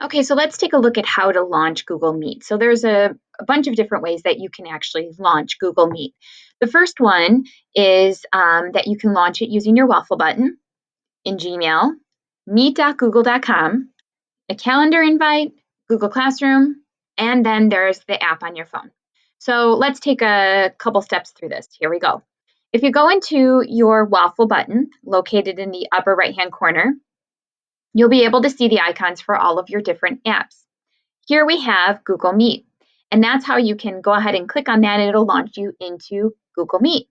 Okay, so let's take a look at how to launch Google Meet. So there's a bunch of different ways that you can actually launch Google Meet. The first one is that you can launch it using your waffle button in Gmail, meet.google.com, a calendar invite, Google Classroom, and then there's the app on your phone. So let's take a couple steps through this. Here we go. If you go into your waffle button located in the upper right-hand corner, you'll be able to see the icons for all of your different apps. Here we have Google Meet, and that's how you can go ahead and click on that and it'll launch you into Google Meet.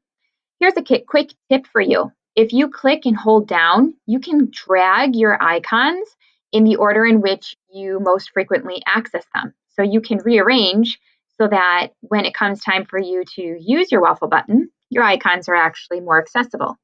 Here's a quick tip for you. If you click and hold down, you can drag your icons in the order in which you most frequently access them. So you can rearrange so that when it comes time for you to use your waffle button, your icons are actually more accessible.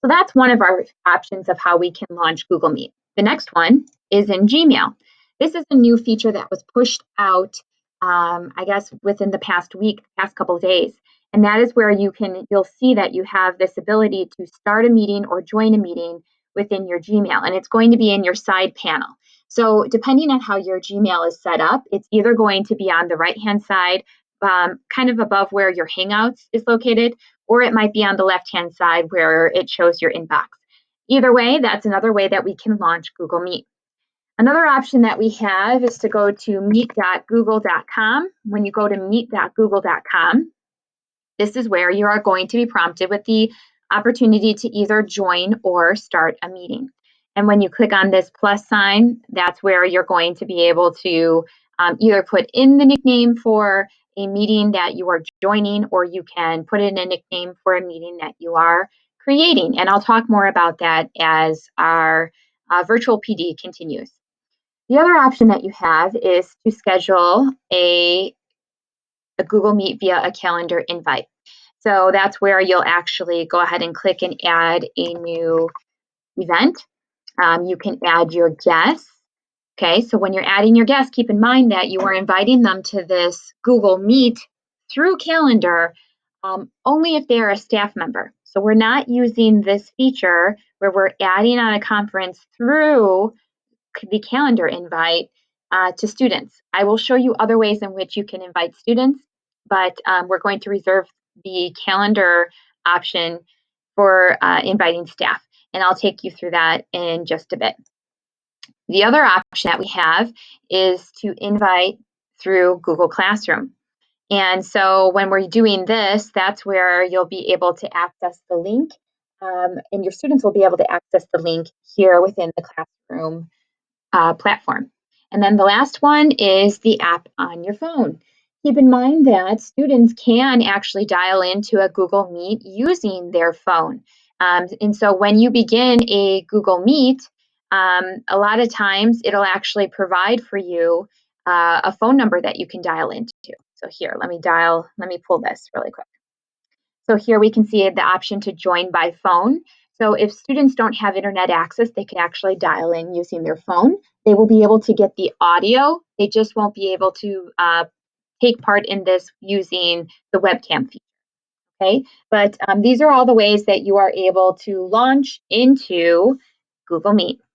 So that's one of our options of how we can launch Google Meet. The next one is in Gmail. This is a new feature that was pushed out, I guess, within the past week, past couple of days. And that is where you'll see that you have this ability to start a meeting or join a meeting within your Gmail, and it's going to be in your side panel. So depending on how your Gmail is set up, it's either going to be on the right-hand side, kind of above where your Hangouts is located, or it might be on the left-hand side where it shows your inbox. Either way, that's another way that we can launch Google Meet. Another option that we have is to go to meet.google.com. When you go to meet.google.com, this is where you are going to be prompted with the opportunity to either join or start a meeting. And when you click on this plus sign, that's where you're going to be able to either put in the nickname for a meeting that you are joining, or you can put in a nickname for a meeting that you are creating. And I'll talk more about that as our virtual PD continues. The other option that you have is to schedule a Google Meet via a calendar invite. So that's where you'll actually go ahead and click and add a new event. You can add your guests. Okay, so when you're adding your guests, keep in mind that you are inviting them to this Google Meet through Calendar only if they are a staff member. So we're not using this feature where we're adding on a conference through the calendar invite to students. I will show you other ways in which you can invite students, but we're going to reserve the calendar option for inviting staff, and I'll take you through that in just a bit. The other option that we have is to invite through Google Classroom. And so when we're doing this, that's where you'll be able to access the link, and your students will be able to access the link here within the classroom platform. And then the last one is the app on your phone. Keep in mind that students can actually dial into a Google Meet using their phone. And so when you begin a Google Meet, a lot of times it'll actually provide for you a phone number that you can dial into. So here, let me pull this really quick. So here we can see the option to join by phone. So if students don't have internet access, they can actually dial in using their phone. They will be able to get the audio. They just won't be able to take part in this using the webcam feature. Okay, but these are all the ways that you are able to launch into Google Meet.